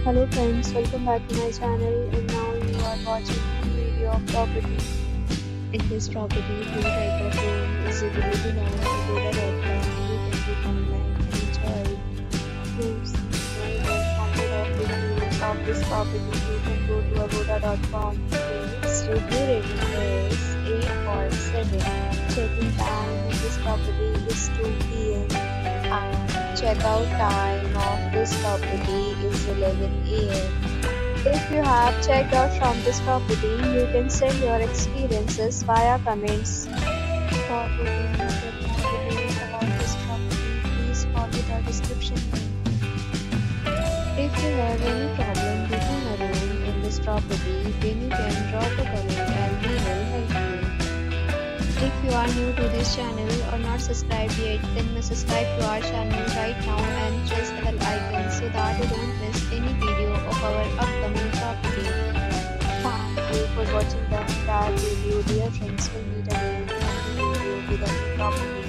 Hello friends, welcome back to my channel and now you are watching a video of property. In this property, two type of room is available on Agoda.com. You can book online and enjoy rooms with more than 100 of reviews of this property. You can go to Agoda.com. Its review rating is 8.7. Check-in time in this property is 2 p.m. and checkout time of this property is 11 a.m. If you have checked out from this property, you can send your experiences via comments. For booking or get more details about this property, please follow the description link. If you have any problem booking a room in this property, then you can drop a comment and we will help you. If you are new to this channel or not subscribed yet, then subscribe to our channel right now and press the bell icon so that you don't miss any video of our upcoming property. Thank you for watching the entire video. Dear friends, will meet again in a new video with a new property.